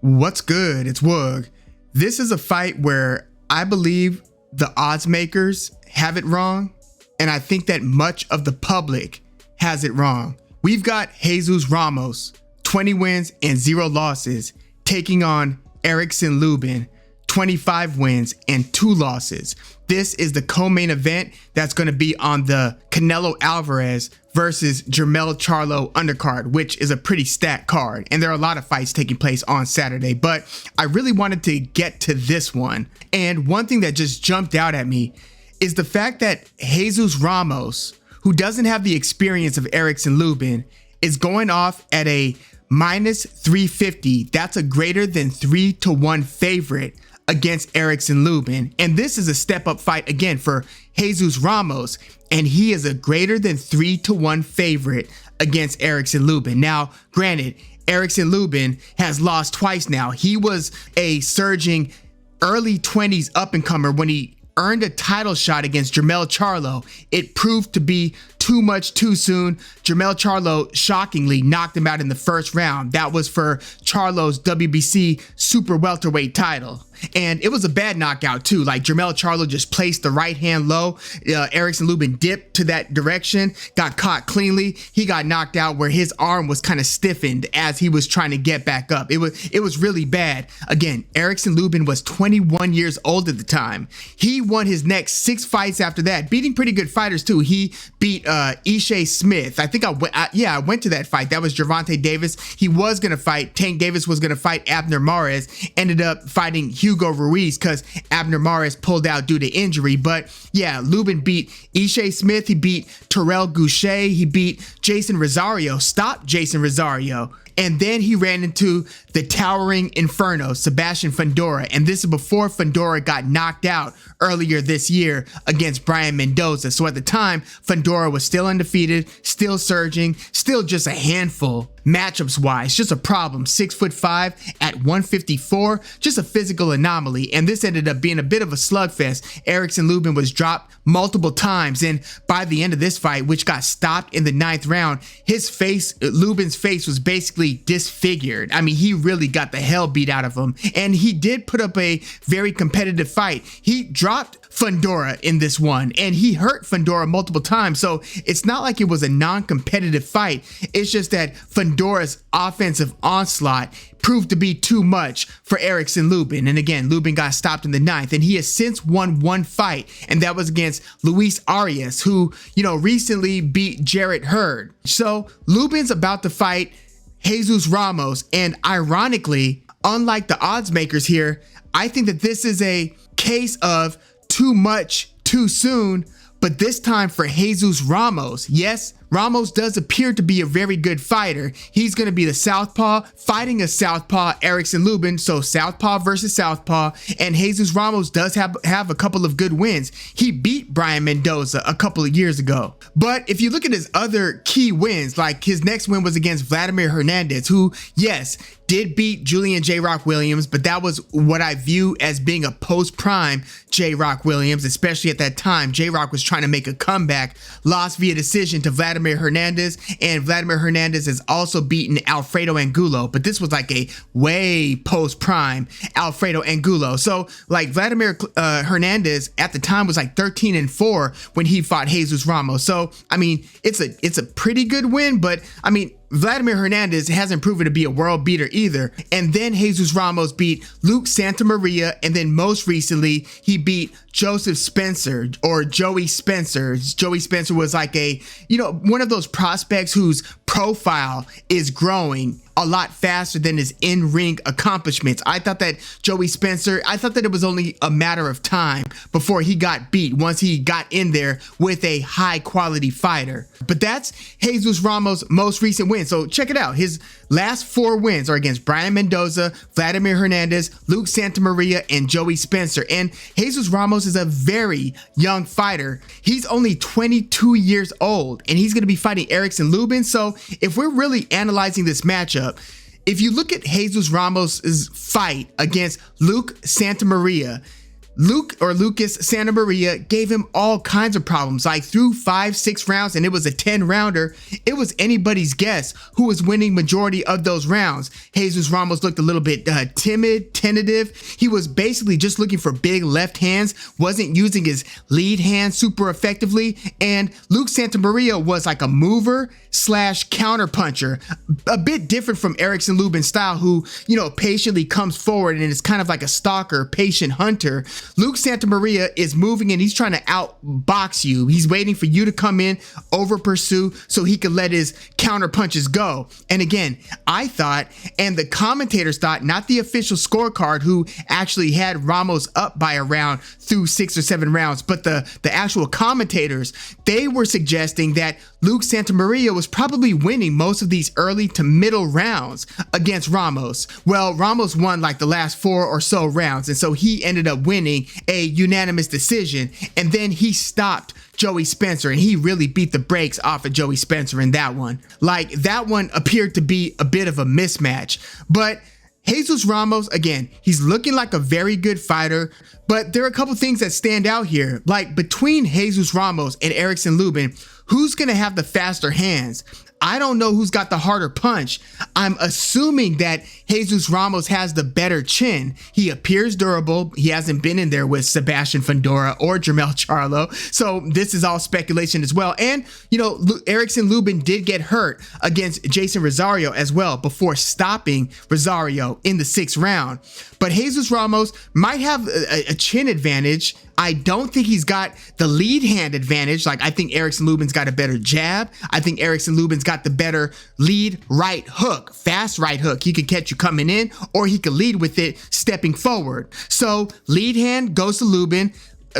What's good? It's Woog. This is a fight where I believe the odds makers have it wrong, and I think that much of the public has it wrong. We've got Jesus Ramos, 20 wins and 0 losses, taking on Erickson Lubin, 25 wins and 2 losses. This is the co-main event that's going to be on the Canelo Alvarez versus Jermell Charlo undercard, which is a pretty stacked card. And there are a lot of fights taking place on Saturday, but I really wanted to get to this one. And one thing that just jumped out at me is the fact that Jesus Ramos, who doesn't have the experience of Erickson Lubin, is going off at a minus 350. That's a greater than 3-1 favorite against Erickson Lubin. And this is a step up fight again for Jesus Ramos, and he is a greater than 3-1 favorite against Erickson Lubin. Now, granted, Erickson Lubin has lost twice now. He was a surging early 20s up and comer when he earned a title shot against Jermell Charlo. It proved to be too much too soon. Jermell Charlo shockingly knocked him out in the first round. That was for Charlo's WBC Super-Welterweight title. And it was a bad knockout too. Like, Jermell Charlo just placed the right hand low. Erickson Lubin dipped to that direction, got caught cleanly. He got knocked out where his arm was kind of stiffened as he was trying to get back up. It was really bad. Again, Erickson Lubin was 21 years old at the time. He won his next 6 fights after that, beating pretty good fighters too. He beat Ishe Smith. I think I went to that fight. That was Gervonta Davis. He was going to fight. Tank Davis was going to fight Abner Mares. Ended up fighting Hugo Ruiz because Abner Mares pulled out due to injury. But yeah, Lubin beat Ishe Smith. He beat Terrell Goucher. He beat Jason Rosario. Stopped Jason Rosario. And then he ran into the towering inferno, Sebastian Fundora. And this is before Fundora got knocked out earlier this year against Brian Mendoza. So at the time, Fundora was still undefeated, still surging, still just a handful matchups wise, just a problem. 6'5" at 154, just a physical anomaly. And this ended up being a bit of a slugfest. Erickson Lubin was dropped multiple times. And by the end of this fight, which got stopped in the 9th round, Lubin's face was basically disfigured. I mean, he really got the hell beat out of him. And he did put up a very competitive fight. He dropped Fundora in this one, and he hurt Fundora multiple times. So it's not like it was a non-competitive fight. It's just that Fundora's offensive onslaught proved to be too much for Erickson Lubin. And again, Lubin got stopped in the 9th, and he has since won 1 fight, and that was against Luis Arias, who, recently beat Jarrett Hurd. So Lubin's about to fight Jesus Ramos, and ironically, unlike the odds makers here, I think that this is a case of too much too soon, but this time for Jesus Ramos. Yes, Ramos does appear to be a very good fighter. He's going to be the southpaw fighting a southpaw Erickson Lubin, so southpaw versus southpaw. And Jesus Ramos does have a couple of good wins. He beat Brian Mendoza a couple of years ago. But if you look at his other key wins, like his next win was against Vladimir Hernandez, who, yes, did beat Julian J. Rock Williams, but that was what I view as being a post-prime J. Rock Williams, especially at that time. J. Rock was trying to make a comeback, lost via decision to Vladimir Hernandez, and Vladimir Hernandez has also beaten Alfredo Angulo, but this was like a way post-prime Alfredo Angulo. So like Vladimir Hernandez at the time was like 13-4 when he fought Jesus Ramos. So I mean, it's a pretty good win, but I mean, Vladimir Hernandez hasn't proven to be a world beater either. And then Jesus Ramos beat Luke Santamaria, and then most recently he beat Joseph Spencer, or Joey Spencer. Joey Spencer was like one of those prospects whose profile is growing a lot faster than his in-ring accomplishments. I thought that it was only a matter of time before he got beat once he got in there with a high quality fighter. But that's Jesus Ramos' most recent win. So check it out. His last 4 wins are against Brian Mendoza, Vladimir Hernandez, Luke Santamaria, and Joey Spencer. And Jesus Ramos is a very young fighter. He's only 22 years old, and he's going to be fighting Erickson Lubin. So if we're really analyzing this matchup, if you look at Jesus Ramos' fight against Luke Santamaria, Lucas Santa Maria gave him all kinds of problems, like through 5-6 rounds, and it was a 10 rounder. It was anybody's guess who was winning majority of those rounds. Jesus Ramos looked a little bit timid, tentative. He was basically just looking for big left hands, wasn't using his lead hand super effectively. And Luke Santa Maria was like a mover slash counter puncher, a bit different from Erickson Lubin's style, who, you know, patiently comes forward and is kind of like a stalker, patient hunter. Luke Santa Maria is moving and he's trying to outbox you. He's waiting for you to come in, over pursue, so he could let his counter punches go. And again, I thought, and the commentators thought, not the official scorecard who actually had Ramos up by a round through 6 or 7 rounds, but the actual commentators, they were suggesting that Luke Santa Maria was probably winning most of these early to middle rounds against Ramos. Well, Ramos won like the last 4 or so rounds, and so he ended up winning a unanimous decision, and then he stopped Joey Spencer, and he really beat the brakes off of Joey Spencer in that one. Like, that one appeared to be a bit of a mismatch. But Jesus Ramos, again, he's looking like a very good fighter, but there are a couple things that stand out here. Like, between Jesus Ramos and Erickson Lubin, who's gonna have the faster hands? I don't know who's got the harder punch. I'm assuming that Jesus Ramos has the better chin. He appears durable. He hasn't been in there with Sebastian Fundora or Jermell Charlo. So this is all speculation as well. And, you know, Erickson Lubin did get hurt against Jason Rosario as well before stopping Rosario in the 6th round. But Jesus Ramos might have a chin advantage. I don't think he's got the lead hand advantage. Like, I think Erickson Lubin's got a better jab. I think Erickson Lubin's got the better lead right hook, fast right hook. He could catch you coming in, or he could lead with it stepping forward. So lead hand goes to Lubin.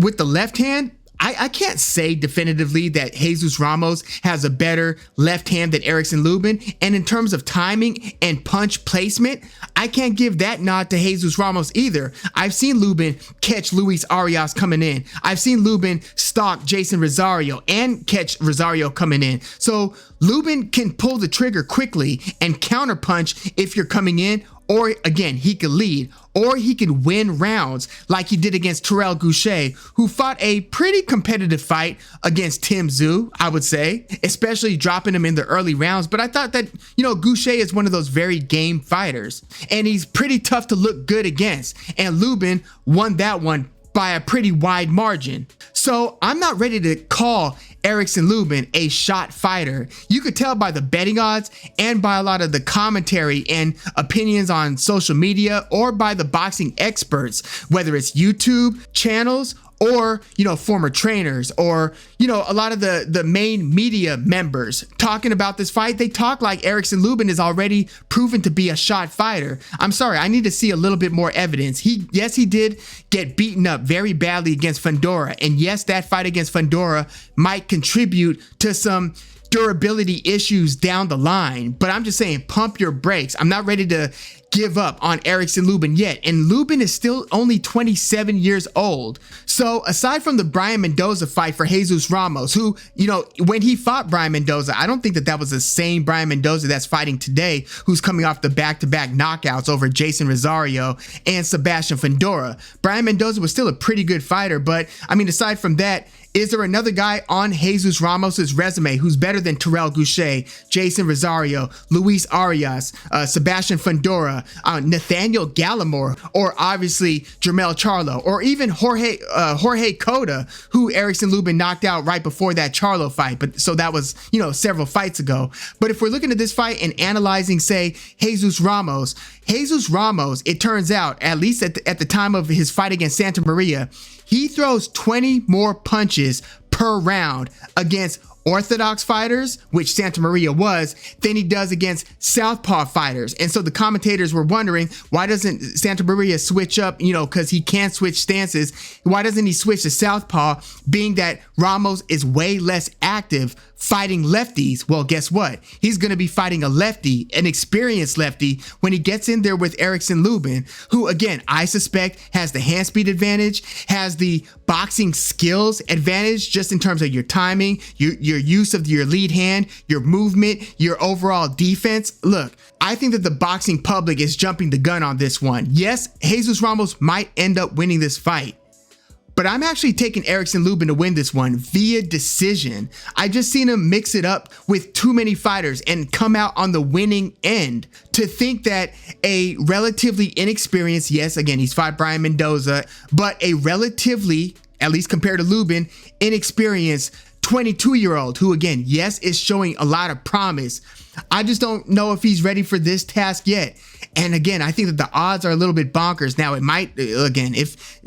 With the left hand, I can't say definitively that Jesus Ramos has a better left hand than Erickson Lubin. And in terms of timing and punch placement, I can't give that nod to Jesus Ramos either. I've seen Lubin catch Luis Arias coming in. I've seen Lubin stalk Jason Rosario and catch Rosario coming in. So Lubin can pull the trigger quickly and counterpunch if you're coming in, or again, he could lead, or he could win rounds like he did against Terrell Goucher, who fought a pretty competitive fight against Tim Tszyu, I would say, especially dropping him in the early rounds. But I thought that, you know, Goucher is one of those very game fighters, and he's pretty tough to look good against. And Lubin won that one by a pretty wide margin. So I'm not ready to call Erickson Lubin a shot fighter. You could tell by the betting odds and by a lot of the commentary and opinions on social media, or by the boxing experts, whether it's YouTube channels or, you know, former trainers, or, you know, a lot of the main media members talking about this fight. They talk like Erickson Lubin is already proven to be a shot fighter. I'm sorry, I need to see a little bit more evidence. Yes, he did get beaten up very badly against Fundora, and yes, that fight against Fundora might contribute to some durability issues down the line, but I'm just saying, pump your brakes. I'm not ready to give up on Erickson Lubin yet, and Lubin is still only 27 years old. So aside from the Brian Mendoza fight for Jesus Ramos, who, you know, when he fought Brian Mendoza, I don't think that was the same Brian Mendoza that's fighting today, who's coming off the back-to-back knockouts over Jason Rosario and Sebastian Fundora. Brian Mendoza was still a pretty good fighter, but I mean, aside from that, is there another guy on Jesus Ramos's resume who's better than Terrell Goucher, Jason Rosario, Luis Arias, Sebastian Fundora, Nathaniel Gallimore, or obviously Jermell Charlo, or even Jorge Cota, who Erickson Lubin knocked out right before that Charlo fight? But so that was, you know, several fights ago. But if we're looking at this fight and analyzing, say, Jesus Ramos, it turns out, at least at the time of his fight against Santa Maria, he throws 20 more punches per round against orthodox fighters, which Santa Maria was, than he does against southpaw fighters. And so the commentators were wondering, why doesn't Santa Maria switch up, you know, because he can't switch stances. Why doesn't he switch to southpaw, being that Ramos is way less active fighting lefties? Well, guess what? He's going to be fighting a lefty, an experienced lefty, when he gets in there with Erickson Lubin, who, again, I suspect has the hand speed advantage, has the boxing skills advantage, just in terms of your timing, your use of your lead hand, your movement, your overall defense. Look, I think that the boxing public is jumping the gun on this one. Yes, Jesus Ramos might end up winning this fight, but I'm actually taking Erickson Lubin to win this one via decision. I just seen him mix it up with too many fighters and come out on the winning end. To think that a relatively inexperienced, yes, again, he's fought Brian Mendoza, but a relatively, at least compared to Lubin, inexperienced 22-year-old who, again, yes, is showing a lot of promise. I just don't know if he's ready for this task yet. And again, I think that the odds are a little bit bonkers. Now, it might, again, if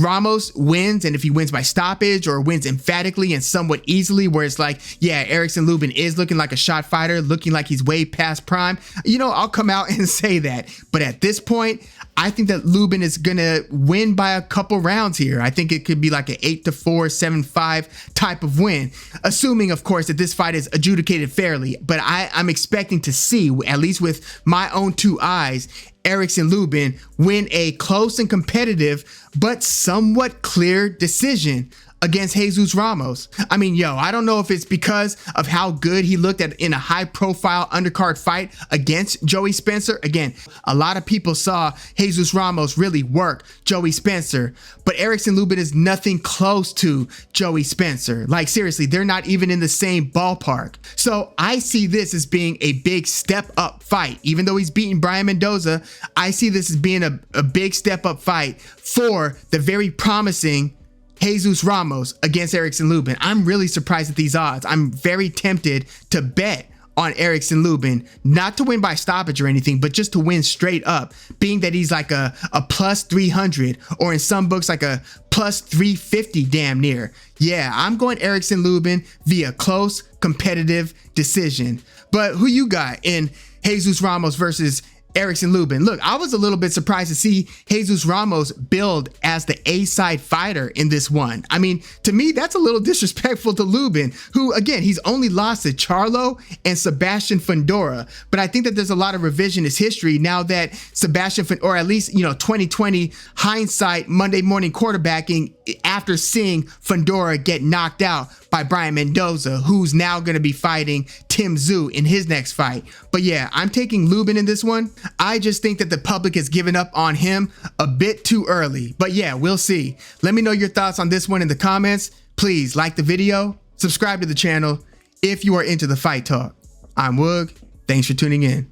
Ramos wins and if he wins by stoppage or wins emphatically and somewhat easily, where it's like, yeah, Erickson Lubin is looking like a shot fighter, looking like he's way past prime, you know, I'll come out and say that. But at this point, I think that Lubin is going to win by a couple rounds here. I think it could be like an 8-4, 7-5 type of win, assuming, of course, that this fight is adjudicated fairly. But I'm expecting to see, at least with my own two eyes, Erickson Lubin win a close and competitive but somewhat clear decision against Jesus Ramos. I mean, I don't know if it's because of how good he looked in a high-profile undercard fight against Joey Spencer. Again, a lot of people saw Jesus Ramos really work Joey Spencer, but Erickson Lubin is nothing close to Joey Spencer. Like, seriously, they're not even in the same ballpark. So I see this as being a big step-up fight. Even though he's beaten Brian Mendoza, I see this as being a big step-up fight for the very promising Jesus Ramos against Erickson Lubin. I'm really surprised at these odds. I'm very tempted to bet on Erickson Lubin, not to win by stoppage or anything, but just to win straight up, being that he's like a plus 300 or in some books like a plus 350 damn near. Yeah, I'm going Erickson Lubin via close competitive decision. But who you got in Jesus Ramos versus Erickson Lubin? Look, I was a little bit surprised to see Jesus Ramos build as the A-side fighter in this one. I mean, to me, that's a little disrespectful to Lubin, who, again, he's only lost to Charlo and Sebastian Fundora. But I think that there's a lot of revisionist history now that Sebastian, or at least, 2020 hindsight Monday morning quarterbacking after seeing Fundora get knocked out by Brian Mendoza, who's now going to be fighting Tim Tszyu in his next fight. But yeah, I'm taking Lubin in this one. I just think that the public has given up on him a bit too early. But yeah, we'll see. Let me know your thoughts on this one in the comments. Please like the video, subscribe to the channel if you are into the fight talk. I'm Woog. Thanks for tuning in.